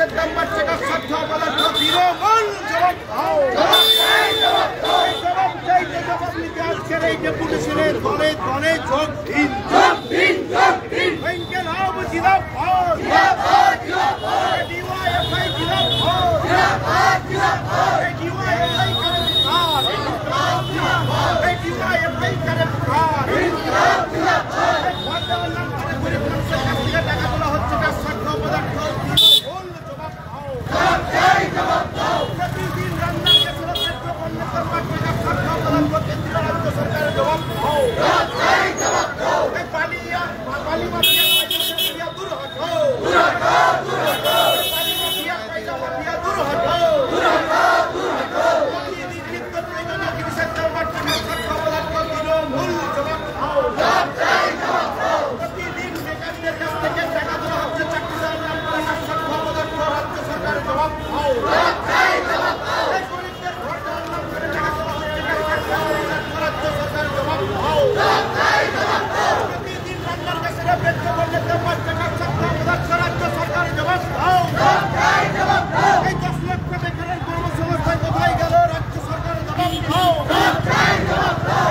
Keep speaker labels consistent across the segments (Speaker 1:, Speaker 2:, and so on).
Speaker 1: মাছের দাম বাড়ছে না, সাধ্য পদার্থ তৃণমূল জবাব দাও। জবাব চাইতে জবাব নিতে আজকের এই ডেপুটেশনের দলে দলে যোগ দিন। ইনকিলাব জিন্দাবাদ, ডিওয়াইএফআই জিন্দাবাদ, ডিওয়াইএফআই করে প্রাণ, ডিওয়াইএফআই করে প্রাণ। টাকা তোলা হচ্ছে না, সাধ্য পদার্থ তৃণমূল জবাব দাও। প্রতিদিন রান্নার গ্যাসের পেট্রো পণ্যের দাম বাড়ছে না, সাধ্য পদার্থ কেন্দ্রীয় রাজ্য সরকারের জবাব দাও। বালি মাফিয়া দূর হটো, বালি মাফিয়া পয়সা মাফিয়া দূর হটো। প্রতিদিন নিত্য প্রয়োজনীয় জিনিসের দাম বাড়ছে না, সাধ্য পদার্থ তৃণমূল জবাব দাও। প্রতিদিন বেকারদের কাছ থেকে টাকা দেওয়া হচ্ছে, চাকরি দেওয়ার নাম করে না, সাধ্য পদার্থ রাজ্য সরকারের জবাব দাও। গরিবদের ঘর দেওয়ার নাম করে টাকা দেওয়া হচ্ছে, রাজ্য সরকারের জবাব দাও। প্রতিদিন রান্নার গ্যাসের পেট্রো পণ্যের দাম বাড়ছে না, সাধ্য পদার্থ রাজ্য সরকারের জবাব দাও। এই 10 লক্ষ বেকারের কর্মসংস্থান কোথায় গেল, রাজ্য সরকারের জবাব দাও।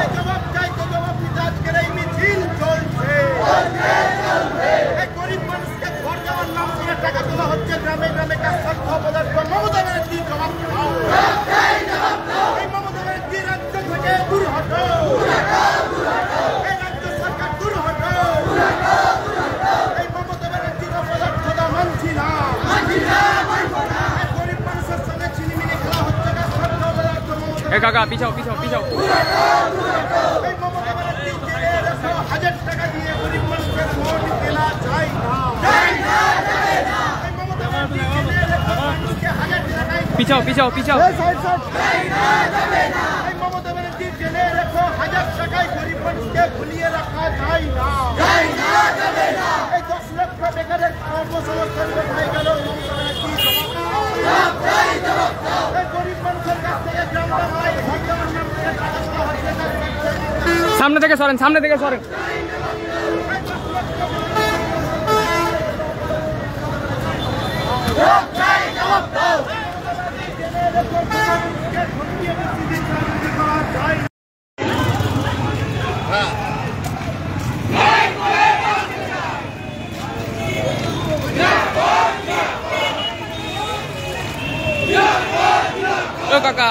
Speaker 1: এই জবাব চাইতে জবাব নিতে আজকের এই মিছিল চলছে। এই গরিব মানুষকে ঘর দেওয়ার নাম করে টাকা তোলা হচ্ছে, গ্রামে গ্রামে কাজ, সাধ্য পদার্থ মমতা ব্যানার্জি জবাব দাও। এই মমতা ব্যানার্জি রাজ্য থেকে দূর হটো, এই রাজ্য সরকার দূর হটো। এই মমতা ব্যানার্জির অপদার্থতা মানছি না। এই গরিব মানুষের সঙ্গে ছিনিমিনি খেলা হচ্ছে না, সাধ্য পদার্থ মমতা।
Speaker 2: কাকা পিছাও পিছাও পিছাও।
Speaker 1: এই মমতা ব্যানার্জি 1,000 টাকা দিয়ে গরিব মানুষের ভোট কেনা যায় না। এই মমতা ব্যানার্জি মানুষকে 1000 টাকায়
Speaker 2: পিছাও পিছাও পিছাও।
Speaker 1: এই মমতা ব্যানার্জি জেনে রেখো, 1000 টাকায় গরিব মানুষকে ভুলিয়ে রাখা যায় না। এই 10 লক্ষ বেকারের কর্মসংস্থান কোথায় গেল, মমতা ব্যানার্জি জবাব দাও। এই গরিব মানুষের কাছ থেকে গ্রাম বাংলায় ঘর দেওয়ার নাম করে টাকা তোলা হচ্ছে না।
Speaker 2: সামনে থেকে সরেন, সামনে থেকে সরেন। ও কাকা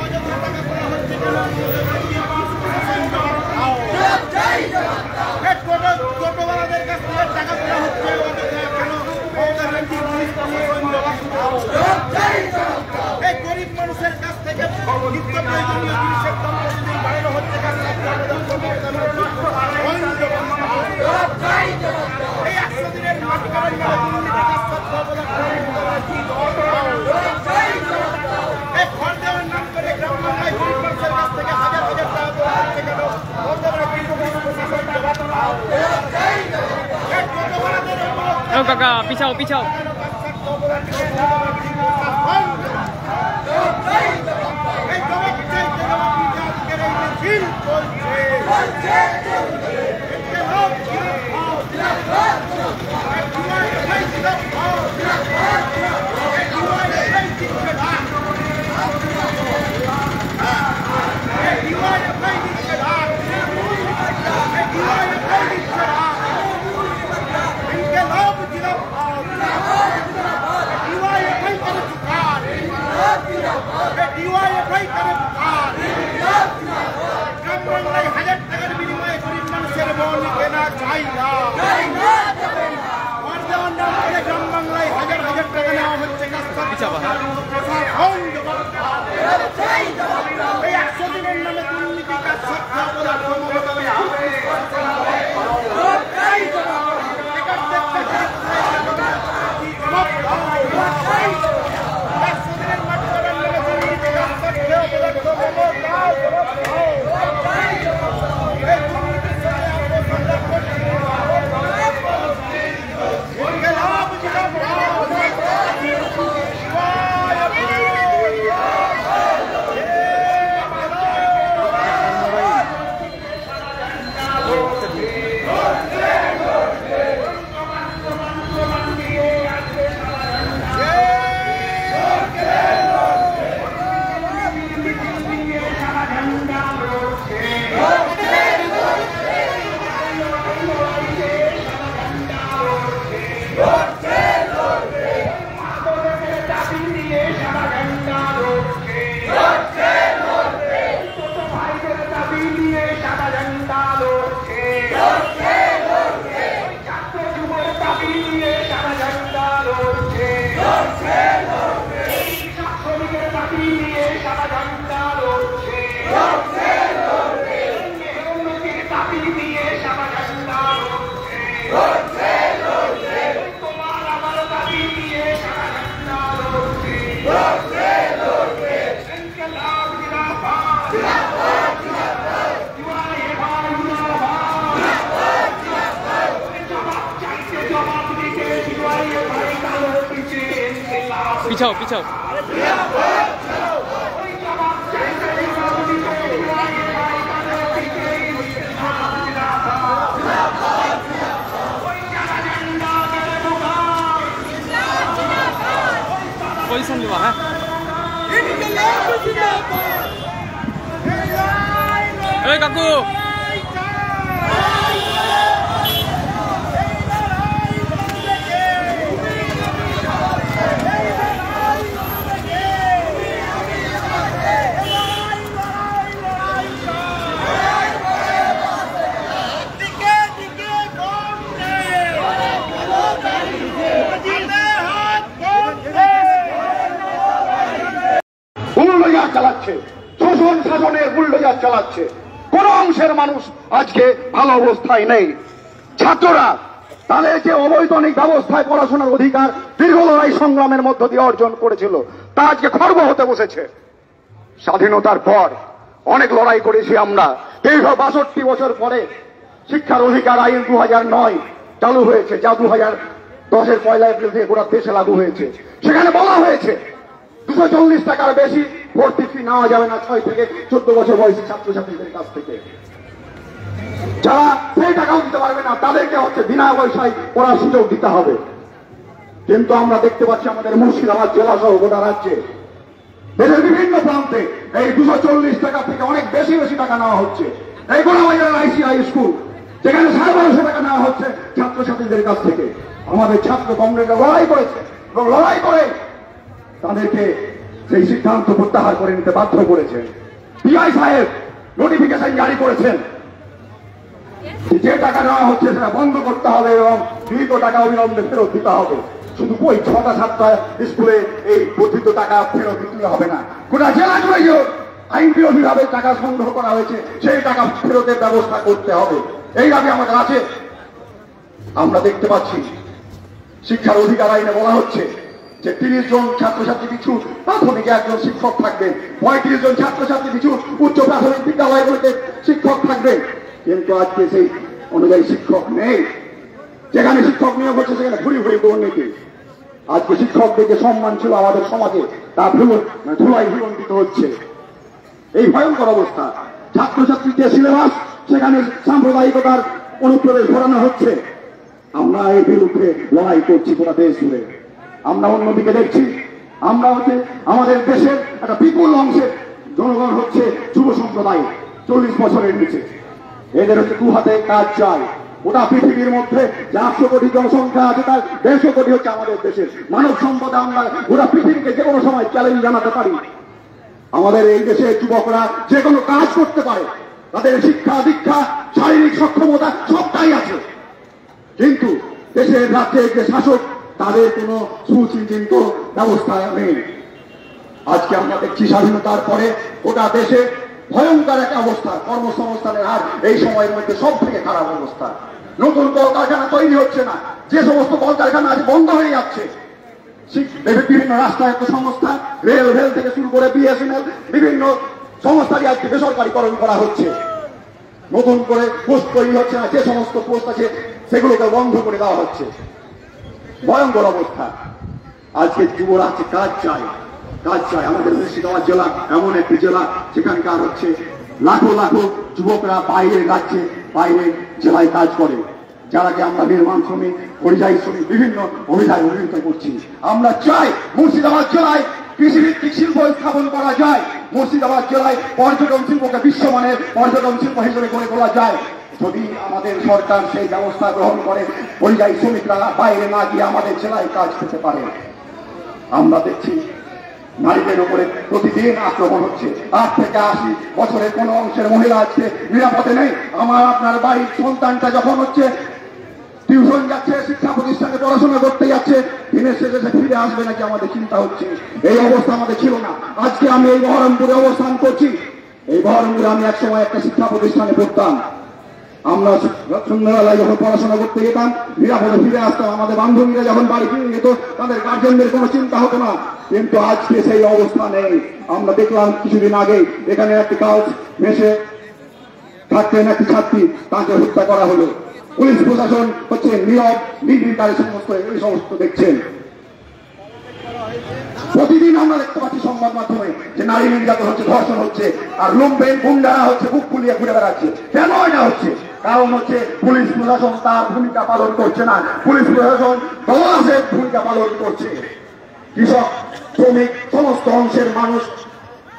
Speaker 1: অযথা টাকা তোলা হচ্ছে কেন? টোটোওয়ালাদের কাছ থেকে টাকা তোলা হচ্ছে অযথা কেন? এই গরিব মানুষের কাছ থেকে নিত্য প্রয়োজনীয় জিনিসের দাম প্রতিদিন বাড়ানো হচ্ছে কেন? এই 100 দিনের মাটি কাটার এই ঘর দেওয়ার নাম করে গ্রাম বাংলায় গরিব মানুষের কাছ থেকে হাজার হাজার টাকা তোলা হচ্ছে কেন?
Speaker 2: কাকা পিছাও পিছাও হাজার টাকার বিনিময়ে গরিব মানুষের মন কেনা চাই না। গ্রাম বাংলায় হাজার হাজার টাকা নেওয়া হচ্ছে। এই 100 দিনের নামে দুর্নীতি কাজ সত্য অপরাধ পিছাও পিছাও পজিশন দেওয়া হ্যাঁ এই কাকু
Speaker 3: চালাচ্ছে শোষণ শাসনের বুলডোজার চালাচ্ছে। কোন অংশের মানুষ আজকে ভালো অবস্থায় নেই। ছাত্ররা তাদের যে অবৈতনিক ব্যবস্থায় পড়াশোনার অধিকার দীর্ঘ লড়াই সংগ্রামের মধ্য দিয়ে অর্জন করেছিল তা আজকে খর্ব হতে বসেছে। স্বাধীনতার পর অনেক লড়াই করেছি আমরা। দীর্ঘ ৬২ বছর পরে শিক্ষার অধিকার আইন 2009 চালু হয়েছে, যা 2010-এর 1 এপ্রিল থেকে গোটা দেশে লাগু হয়েছে। সেখানে বলা হয়েছে 240 টাকার বেশি ভর্তি ফি নেওয়া যাবে না 6 থেকে 14 বছর বয়সী ছাত্রছাত্রীদের কাছ থেকে। যারা সেই টাকাও দিতে পারবে না তাদেরকে হচ্ছে বিনা পয়সায় পড়ার সুযোগ দিতে হবে। কিন্তু আমরা দেখতে পাচ্ছি আমাদের মুর্শিদাবাদ জেলা সহ গোটা রাজ্যে দেশের বিভিন্ন প্রান্তে এই 240 টাকা থেকে অনেক বেশি বেশি টাকা নেওয়া হচ্ছে। এই গোলাবাজারের ICI স্কুল যেখানে 1250 টাকা নেওয়া হচ্ছে ছাত্রছাত্রীদের কাছ থেকে। আমাদের ছাত্র কমরেডরা লড়াই করেছে এবং লড়াই করে তাদেরকে সেই সিদ্ধান্ত প্রত্যাহার করে নিতে বাধ্য করেছেন। পিআই সাহেব নোটিফিকেশন জারি করেছেন যে টাকা নেওয়া হচ্ছে সেটা বন্ধ করতে হবে এবং গৃহীত টাকা অবিলম্বে ফেরত দিতে হবে। শুধু ওই 6টা 7টা স্কুলে এই বর্ধিত টাকা ফেরত দিতে হবে না, গোটা জেলা জুড়ে আইন বিরোধী ভাবে টাকা সংগ্রহ করা হয়েছে সেই টাকা ফেরতের ব্যবস্থা করতে হবে। এই দাবি আমাদের আছে। আমরা দেখতে পাচ্ছি শিক্ষার অধিকার আইনে বলা হচ্ছে যে 30 জন ছাত্রছাত্রী পিছু প্রাথমিকে একজন শিক্ষক থাকবেন, 35 জন ছাত্রছাত্রী পিছু উচ্চ প্রাথমিক বিদ্যালয়গুলিতে শিক্ষক থাকবেন। কিন্তু আজকে সেই অনুযায়ী শিক্ষক নেই। যেখানে শিক্ষক নিয়োগ হচ্ছে সেখানে ঘুরি ঘুরি দুর্নীতি। আজকে শিক্ষকদের যে সম্মান ছিল আমাদের সমাজে তা ধুলাই ভুলন্ডিত হচ্ছে। এই ভয়ঙ্কর অবস্থা। ছাত্রছাত্রীর যে সিলেবাস সেখানে সাম্প্রদায়িকতার অনুপ্রবেশ ঘটানো হচ্ছে। আমরা এই বিরুদ্ধে লড়াই করছি গোটা দেশ জুড়ে। আমরা অন্যদিকে দেখছি আমরা আমাদের দেশের একটা বিপুল অংশের জনগণ হচ্ছে যুব সম্প্রদায়, 40 বছরের নিচে। এদের 2 হাতে কাজ চাই। গোটা পৃথিবীর মধ্যে যে 800 কোটি জনসংখ্যা আছে তার 150 কোটি হচ্ছে আমাদের দেশের মানব সম্পদ। আমরা গোটা পৃথিবীকে যে কোনো সময় চ্যালেঞ্জ জানাতে পারি। আমাদের এই দেশের যুবকরা যে কোনো কাজ করতে পারে, তাদের শিক্ষা দীক্ষা শারীরিক সক্ষমতা সবটাই আছে। কিন্তু দেশের রাজ্যের যে শাসক তাদের কোনো সুচিন্তিত ব্যবস্থা নেই। আজকে আমরা দেখছি স্বাধীনতার পরে গোটা দেশে ভয়ঙ্কর একটা অবস্থা। কর্মসংস্থানের হার এই সময়ের মধ্যে সব থেকে খারাপ অবস্থা। নতুন কলকারখানা তৈরি হচ্ছে না, যে সমস্ত কলকারখানা আছে বন্ধ হয়ে যাচ্ছে। বিভিন্ন রাষ্ট্রায়ত্ত সংস্থা রেল থেকে শুরু করে বিএসএনএল বিভিন্ন সংস্থারই আজকে বেসরকারীকরণ করা হচ্ছে। নতুন করে পোস্ট তৈরি হচ্ছে না, যে সমস্ত পোস্ট আছে সেগুলোকে বন্ধ করে দেওয়া হচ্ছে। ভয়ঙ্কর অবস্থা। আজকে যুবরা আছে কাজ চাই, কাজ চাই। আমাদের মুর্শিদাবাদ জেলা এমন একটি জেলা যেখানকার হচ্ছে লাখো লাখো যুবকরা বাইরের রাজ্যে বাইরের জেলায় কাজ করে, যারাকে আমরা নির্মাণ শ্রমিক পরিযায়ী শ্রমিক বিভিন্ন অভিযোগ করছি। আমরা চাই মুর্শিদাবাদ জেলায় কৃষিভিত্তিক শিল্প স্থাপন করা যায়। মুর্শিদাবাদ জেলায় পর্যটন শিল্পকে বিশ্বমানের পর্যটন শিল্প হিসেবে গড়ে তোলা যায়। যদি আমাদের সরকার সেই ব্যবস্থা গ্রহণ করে পরিযায়ী শ্রমিকরা বাইরে না গিয়ে আমাদের জেলায় কাজ করতে পারে। আমরা দেখছি নারীদের উপরে প্রতিদিন আক্রমণ হচ্ছে। 8 থেকে 80 বছরের কোন অংশের মহিলা আজকে নিরাপদে নেই। আমার আপনার বাড়ির সন্তানটা যখন হচ্ছে টিউশন যাচ্ছে, শিক্ষা প্রতিষ্ঠানে পড়াশোনা করতে যাচ্ছে, দিনের শেষে ফিরে আসবে নাকি আমাদের চিন্তা হচ্ছে। এই অবস্থা আমাদের ছিল না। আজকে আমি এই বহরমপুরে অবস্থান করছি। এই বহরমপুরে আমি একসময় একটা শিক্ষা প্রতিষ্ঠানে পড়তাম। আমরা সন্ধ্যাবেলায় যখন পড়াশোনা করতে যেতাম নিরাপদে ফিরে আসতাম। আমাদের বান্ধবীরা যখন বাড়ি ফিরে যেত তাদের গার্জেনদের কোনো চিন্তা হতো না। কিন্তু আজকে সেই অবস্থা নেই। আমরা দেখলাম কিছুদিন আগে এখানে একটি গার্লস মেসে থাকতেন একটি ছাত্রী, তাকে হত্যা করা হলো। পুলিশ প্রশাসন হচ্ছে নীরব নির্বিকার এই সমস্ত দেখছেন। প্রতিদিন আমরা দেখতে পাচ্ছি সংবাদ মাধ্যমে যে নারী নির্যাতন হচ্ছে, ধর্ষণ হচ্ছে, আর লুম্পেন গুন্ডারা হচ্ছে বুক ফুলিয়ে ঘুরে বেড়াচ্ছে। কেন এটা হচ্ছে? কারণ হচ্ছে পুলিশ প্রশাসন তার ভূমিকা পালন করছে না। পুলিশ প্রশাসন দলাসের ভূমিকা পালন করছে। কৃষক শ্রমিক সমস্ত অংশের মানুষ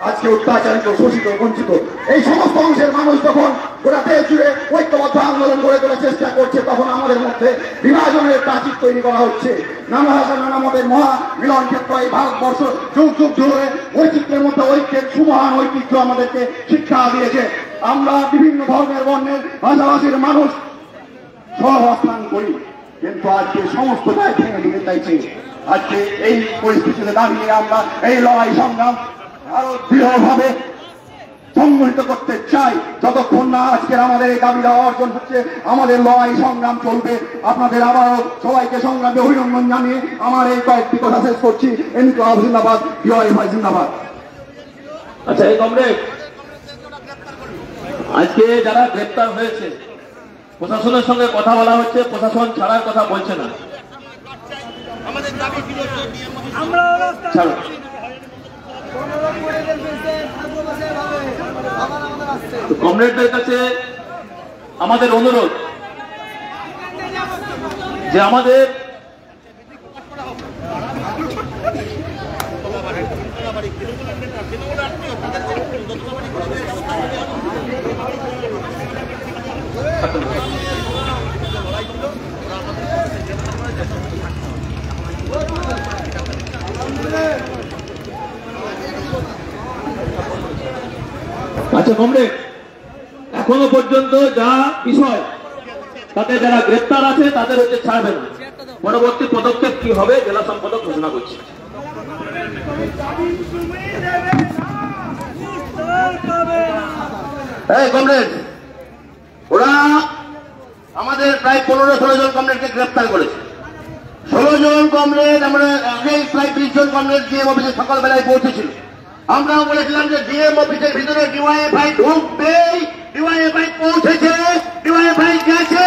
Speaker 3: আজকে অত্যাচারিত, শোষিত, বঞ্চিত। এই সমস্ত অংশের মানুষ যখন গোটা দেশ জুড়ে ঐক্যবদ্ধ আন্দোলন গড়ে তোলার চেষ্টা করছে, তখন আমাদের মধ্যে বিভাজনের প্রাচীর তৈরি করা হচ্ছে। নানা ভাষা নানা মতের মহা মিলন ক্ষেত্র এই ভারতবর্ষ যুগ যুগ ধরে বৈচিত্র্যের মধ্যে ঐক্যের সুমহান ঐতিহ্য আমাদেরকে শিক্ষা দিয়েছে। আমরা বিভিন্ন ধর্মের বর্ণের ভাষাভাষীর মানুষ সহাবস্থান করি, কিন্তু আজকে সমস্ত দায় ভেঙে দিতে চাইছে। আজকে এই পরিস্থিতিতে দাঁড়িয়ে আমরা এই লড়াই সংগ্রাম আরো দৃঢ়ভাবে সংগঠিত করতে চাই। যতক্ষণ না আজকের আমাদের এই দাবি দেওয়া অর্জন হচ্ছে, আমাদের লড়াই সংগ্রাম চলবে। আপনাদের আবারও সবাইকে সংগ্রামে অভিনন্দন জানিয়ে আমার এই কয়েকটি কথা শেষ করছি। ইনকলাব জিন্দাবাদ, ডিওয়াইএফআই জিন্দাবাদ।
Speaker 4: আচ্ছা, এই কমরেড, আজকে যারা গ্রেপ্তার হয়েছে প্রশাসনের সঙ্গে কথা বলা হচ্ছে, প্রশাসন ছাড়ার কথা বলছে না। কমরেডদের কাছে আমাদের অনুরোধ যে আমাদের আচ্ছা কমরেড, এখনো পর্যন্ত যা বিষয় তাতে যারা গ্রেপ্তার আছে তাদের হচ্ছে ছাড়বে না, পরবর্তী পদক্ষেপ কি হবে জেলা সম্পাদক ঘোষণা করছে।
Speaker 3: এই কমরেড, ওরা আমাদের প্রায় 15-16 জন কমরেডকে গ্রেপ্তার করেছে। 16 জন কমরেড আমরা আগেই প্রায় 20 জন কমরেড ডিএম অফিসে সকালবেলায় পৌঁছেছিল। আমরাও বলেছিলাম যে ডিএম অফিসের ভিতরে ডিওয়াইএফআই ঢুকবেই। ডিওয়াইএফআই পৌঁছেছে, ডিওয়াইএফআই গেছে,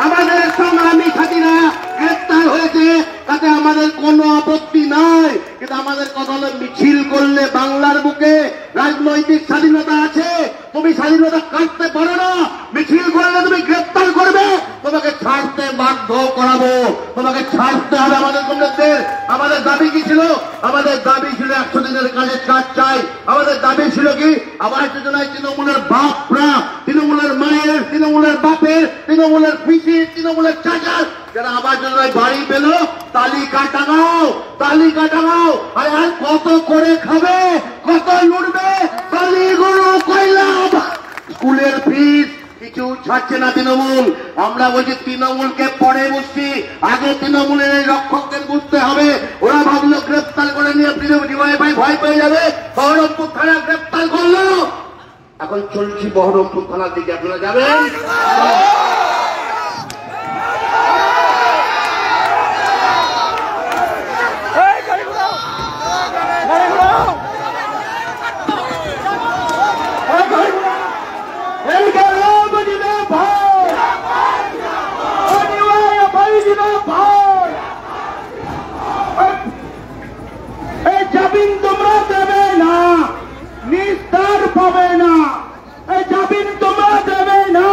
Speaker 3: আমাদের সংগ্রামী সাথীরা গ্রেপ্তার হয়েছে, তাতে আমাদের কোনো আপত্তি নাই। কিন্তু আমাদের কথা হলো মিছিল করলে বাংলার বুকে রাজনৈতিক স্বাধীনতা আছে, তুমি স্বাধীনতা কাটতে পারো না। মিছিল করলে তুমি গ্রেপ্তার করবে, তোমাকে ছাড়তে বাধ্য করাবো, তোমাকে ছাড়তে হবে আমাদের কমরেডদের। আমাদের দাবি কি ছিল? আমাদের দাবি ছিল 100 দিনের কাজের কাজ চাই। আমাদের দাবি ছিল কি? আবাস যোজনায় তৃণমূলের বাপরা, তৃণমূলের মায়ের, তৃণমূলের বাপের, তৃণমূলের পিসির, তৃণমূলের চাচার যারা আবাস যোজনায় বাড়ি পেল তালিকা টাঙাও, তালিকা টাঙাও। আর কত করে খাবে, কত লুটবে, বালিগুলো কয়লা, স্কুলের ফিস কিছু ছাড়ছে না তৃণমূল। আমরা বলছি তৃণমূলকে পরে বুঝছি, আগে তৃণমূলের এই রক্ষকদের বুঝতে হবে। ওরা ভাবলো গ্রেপ্তার করে নিয়ে ডিওয়াইএফআই ভয় পেয়ে যাবে, বহরমপুর থানা গ্রেপ্তার করলো। এখন চলছি বহরমপুর থানার দিকে, আপনারা যাবেন।
Speaker 1: জামিন তোমরা দেবে না, নিস্তার পাবে না। এই জামিন তোমরা দেবে না,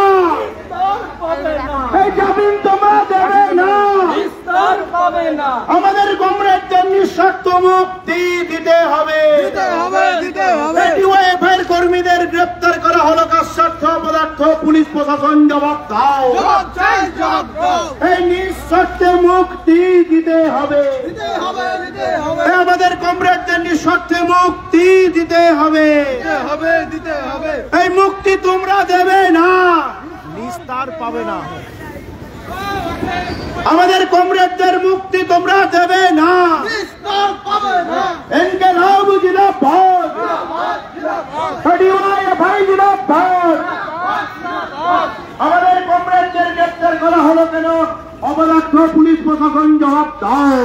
Speaker 1: এই জামিন তোমরা দেবে না, নিস্তার পাবে না। আমাদের কমরেডদের নিঃশর্ত মুক্তি দিতে হবে, দিতে হবে, দিতে হবে। ডিওয়াইএফআই এর কর্মীদের গ্রেপ্তার করা হলো কার স্বার্থ অপদার্থ, পুলিশ প্রশাসন জবাব দাও, জবাব চাই, জবাব দাও। এই নিঃশর্তে মুক্তি দিতে হবে, দিতে হবে, দিতে হবে। আমাদের কমরেডদের নিঃশর্তে মুক্তি দিতে হবে, দিতে হবে, দিতে হবে। এই মুক্তি তোমরা দেবে না, নিস্তার পাবে না। আমাদের কমরেডদের মুক্তি তোমরা দেবে না, নিস্তার পাবে না। ইনকিলাব জিন্দাবাদ, ডিওয়াইএফআই জিন্দাবাদ। আমাদের কমরেডদের গ্রেপ্তার করা হলো কেন? অপদার্থ পুলিশ প্রশাসন জবাব দাও।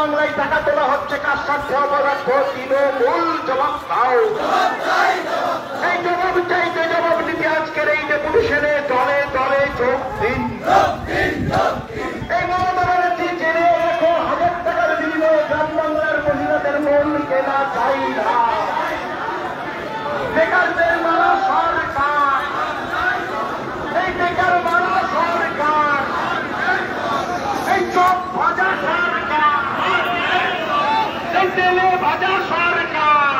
Speaker 1: বাংলায় টাকা তোলা হচ্ছে কার স্বার্থে অপরাধ, তৃণমূল জবাব দাও। এই জবাব চাইতে জবাব দিতে আজকের এই যে পুলিশের দলে দলে যোগ দিন। এই মমতা ব্যানার্জি জেনে রেখো, 1000 টাকার বিনিময়ে গ্রাম বাংলার মহিলাদের মন কেনা চাই না। বেকারদের মারা সরকার, এই বেকার মারা সরকার, এই চপ ভাজা সরকার, এই তেলে ভাজা সরকার,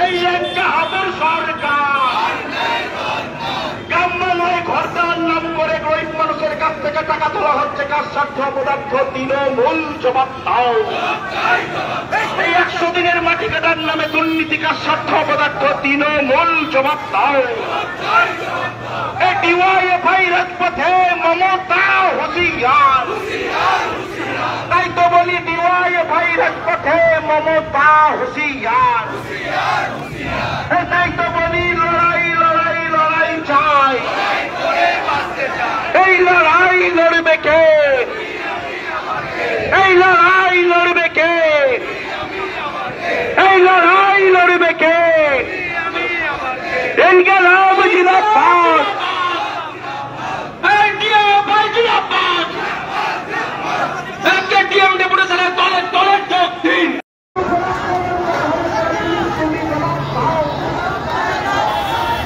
Speaker 1: এই ল্যাংচা হাতের সরকার, গ্রাম্য নয় ঘরদার নাম করে গরিব মানুষের কাছ থেকে টাকা তোলা হচ্ছে, কার স্বার্থ পদার্থ তৃণমূল জবাব দাও। এই 100 দিনের মাটি কাটার নামে দুর্নীতি, কার স্বার্থ পদার্থ তৃণমূল জবাব দাও। এই ডিওয়াইএফআই রাজপথে মমতা হুঁশিয়ার, তাই তো বলি ডিওয়াইএফআই রাজপথে মমতা হুঁশিয়ার, তাই তো বলি লড়াই লড়াই লড়াই চাই। এই লড়াই লড়বে কে? এই লড়াই লড়বে কে? এই লড়াই লড়বে কে? ইনকিলাব জিন্দাবাদ, ডিওয়াইএফআই জিন্দাবাদ, কেটিএম ডেপুটেশনের দলে দলে যোগ দিন।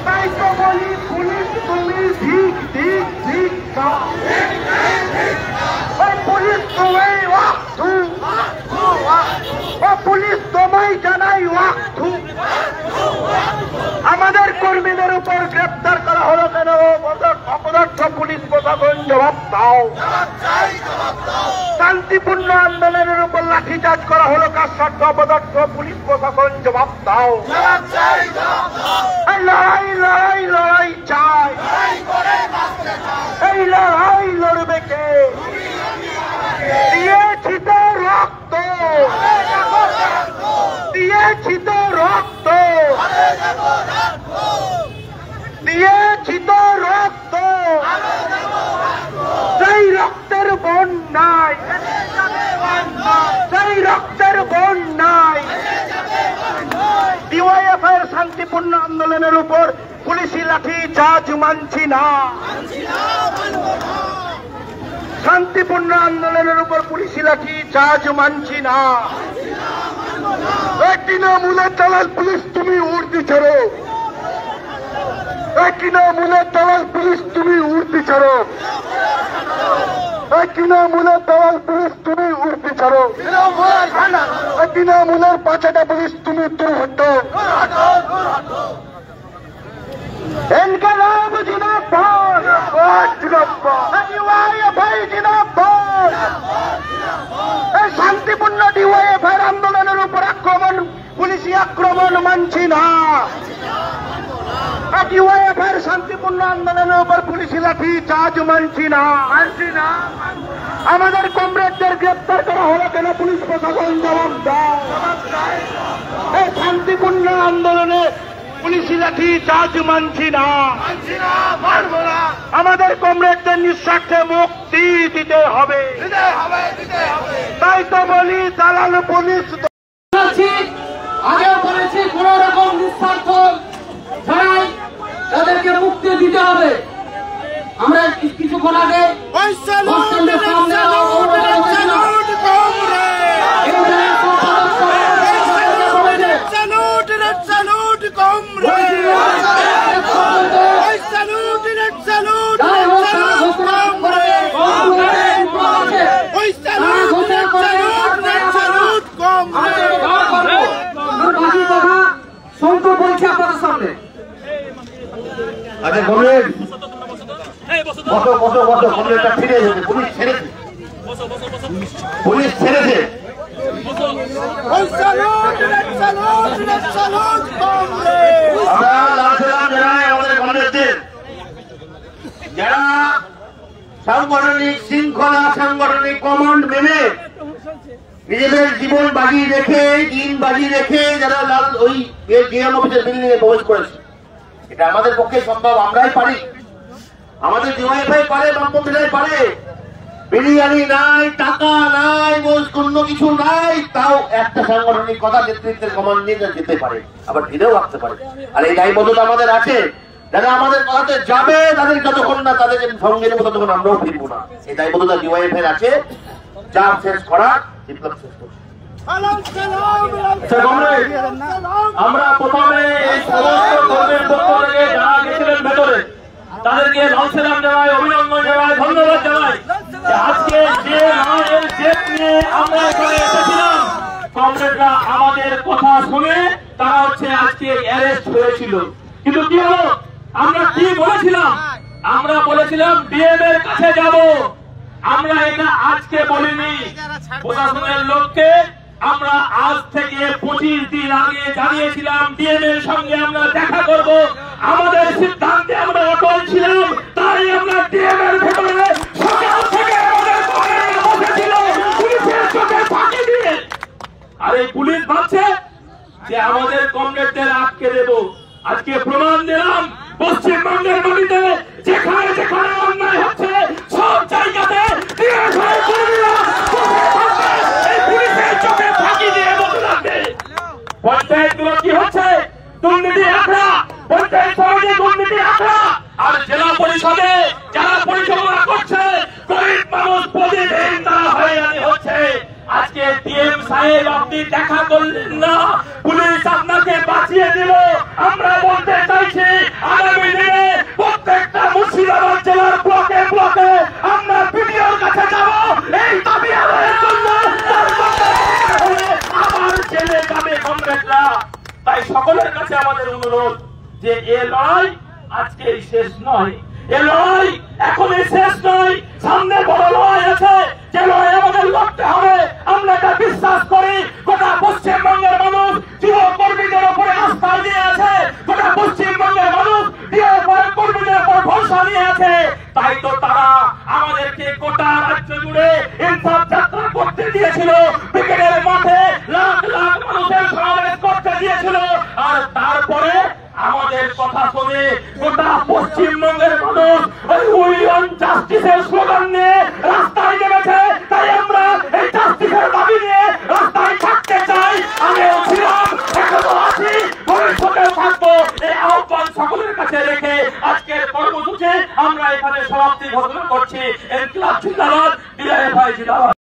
Speaker 1: তাই তো বলি পুলিশ তুমি ঠিক ঠিক ঠিক দাও, পুলিশ তোমায় ওয়াক্তু, পুলিশ তোমায় জানাই ওয়াক্তু। আমাদের কর্মীদের উপর গ্রেপ্তার করা হলো কেন? অপদার্থ পুলিশ প্রশাসন জবাব দাও। শান্তিপূর্ণ আন্দোলনের উপর লাঠিচার্জ করা হলো, কার স্বার্থ অপদার্থ পুলিশ প্রশাসন জবাব দাও। লড়াই লড়াই লড়াই চাই, এই লড়াই লড়বে কে? দিয়েছি তো রক্ত, দিয়েছি তো রক্ত, দিয়েছি তো রক্ত, সেই রক্তের বন্যায়, সেই রক্তের বন্যায় ডিওয়াইএফআই শান্তিপূর্ণ আন্দোলনের উপর পুলিশি লাঠি চার্জ মানছি না। শান্তিপূর্ণ আন্দোলনের উপর পুলিশি লাঠি চার্জ মানছি না। তৃণমূলের দালাল পুলিশ তুমি উর্দি ছাড়ো, তৃণমূলের দালাল পুলিশ তুমি উর্দি ছাড়ো, তৃণমূলের দালাল পুলিশ তুমি উর্দি ছাড়ো, তৃণমূলের পাঁচাটা পুলিশ তুমি দূর হটো। ইনকিলাব জিন্দাবাদ, ডিওয়াইএফআই জিন্দাবাদ। এই শান্তিপূর্ণ ডিওয়াইএফআই আন্দোলনের উপর আক্রমণ, পুলিশি আক্রমণ মানছি না। ডিওয়াইএফআই শান্তিপূর্ণ আন্দোলনের উপর পুলিশি লাঠি চার্জ মানছি না, মানছি না। আমাদের কমরেডদের গ্রেপ্তার করা হলো কেন? পুলিশ প্রশাসন জবাব দাও। এই শান্তিপূর্ণ আন্দোলনে পুলিশি লাঠি চার্জ মানছি না, আমাদের কমরেডদের নিঃস্বার্থে মুক্তি দিতে হবে। তাই তো বলি দালাল পুলিশ,
Speaker 5: আগেও বলেছি কোন রকম নিঃস্বার্থ ছাড়াই তাদেরকে মুক্তি দিতে হবে। আমরা কিছুক্ষণ আগে সংকট বলছি আপনাদের সামনে।
Speaker 3: আচ্ছা কমরেড, বসো বসো বসো, কমরেডটা ফিরে এসেছে, পুলিশ ছেড়েছে, পুলিশ ছেড়েছে। আমরা লাল সালাম জানাই আমাদের কমরেডদের, যারা সাংগঠনিক শৃঙ্খলা, সাংগঠনিক কমান্ড মেনে নিজেদের জীবন বাজি রেখে, দিন বাজি রেখে যারা লাল ওই ডিএম অফিসের বিল্ডিং এ প্রবেশ করেছে, এটা আমাদের পক্ষে সম্ভব, আমরাই পারি, আমাদের ডিওয়াইএফআই পারে, বামপন্থীরাই পারে। বিরিয়ানি নাই, টাকা নাই, অন্য কিছু নাই, তাও একটা সাংগঠনিক কথা নেতৃত্বের কমান্ড নিয়ে যেতে পারে, আবার ফিরেও রাখতে পারে। আর এই দায়বদ্ধতা আমাদের আছে, যারা আমাদের কথাতে যাবে তাদের যতক্ষণ না তাদের সঙ্গে নেবো ততক্ষণ আমরাও ফিরবো না। এই দায়বদ্ধতা ডিওয়াইএফআই আছে, যা শেষ করা বিপ্লব শেষ করছে।
Speaker 4: আমরা প্রথমে এই সমস্ত কর্মীর পক্ষ থেকে যারা গেছিলেন ভেতরে তাদেরকে লাল সালাম জানাই, অভিনন্দন জানাই, ধন্যবাদ জানাই। আজকে যে লড়াইয়ের জেদ নিয়ে আমরা এখানে এসেছিলাম, কমরেডরা আমাদের কথা শুনে তারা আজকে অ্যারেস্ট হয়েছিল। কিন্তু কি হলো, আমরা কি বলেছিলাম? আমরা বলেছিলাম ডিএম এর কাছে যাব। আমরা এটা আজকে বলিনি, প্রশাসনের লোককে আমরা আজ থেকে 25 দিন আগে জানিয়েছিলাম ডিএম এর সঙ্গে আমরা দেখা করব। আমাদের সিদ্ধান্তে আমরা অটল ছিলাম, তাই আমরা ডিএম এর ভেতরে সকাল থেকে আমাদের বসেছিল পুলিশের চোখে ফাঁকি দিয়ে। আর এই পুলিশ ভাবছে যে আমাদের কমরেডদের আটকে দেব। আজকে প্রমাণ দিলাম পশ্চিমবঙ্গের মাটিতে যেখানে যেখানে অন্যায় হচ্ছে সব জায়গাতে পুলিশের চোখে ফাঁকি দিয়ে বসে থাকবে। পঞ্চায়েত গুলো কি হচ্ছে? দুর্নীতি আখড়া, পঞ্চায়েত সমিতি দুর্নীতি আখড়া। আর জেলা পরিষদে যারা পরিচালনা করছে গরিব মানুষ প্রতিদিন তারা হয়রানি হচ্ছে। আজকে ডিএম সাহেব আপনি দেখা করলেন না, পুলিশ আপনাকে বাঁচিয়ে দিল। আমরা বলতে চাইছি আগামী দিনে প্রত্যেকটা মুর্শিদাবাদ জেলার ব্লকে ব্লকে আমরা বিডিওর কাছে যাব এই দাবি আদায়ের জন্য। আবার জেলে যাবে কমরেডরা। তাই সকলের কাছে আমাদের অনুরোধ যে এ লড়াই আজকেই শেষ নয়, এ লড়াই এখনই শেষ নয়, সামনে বড় লড়াই আছে, যে লড়াই আমাদের লড়তে হবে। আমরা এটা বিশ্বাস করি, গোটা পশ্চিমবঙ্গের মানুষ যুবকর্মীদের উপরে আস্থা দিয়ে আছে, গোটা পশ্চিমবঙ্গের মানুষ কর্মীদের উপর ভরসা নিয়ে আছে। তাই তো তারা আমাদেরকে গোটা রাজ্য জুড়ে ইনসাফ যাত্রা করতে দিয়েছিল, ব্রিগেডের মাঠে লাখ লাখ মানুষের সমাবেশ করতে দিয়েছিল। আর তারপরে আমাদের কথা শুনে গোটা পশ্চিমবঙ্গের মানুষ ওই উই ওয়ান্ট জাস্টিসের স্লোগান নিয়ে রাস্তায় নেমেছে। তাই আমরা এই জাস্টিসের দাবি নিয়ে রাস্তায় থাকতে চাই। আমিও ছিলাম, এখনো আছি, ভবিষ্যতে থাকবো। এই আহ্বান সকলের কাছে রেখে আজকের কর্মসূচি আমরা এখানে সমাপ্তি ঘোষণা করছি। ইনকিলাব জিন্দাবাদ, ডিআইএফআই জিন্দাবাদ।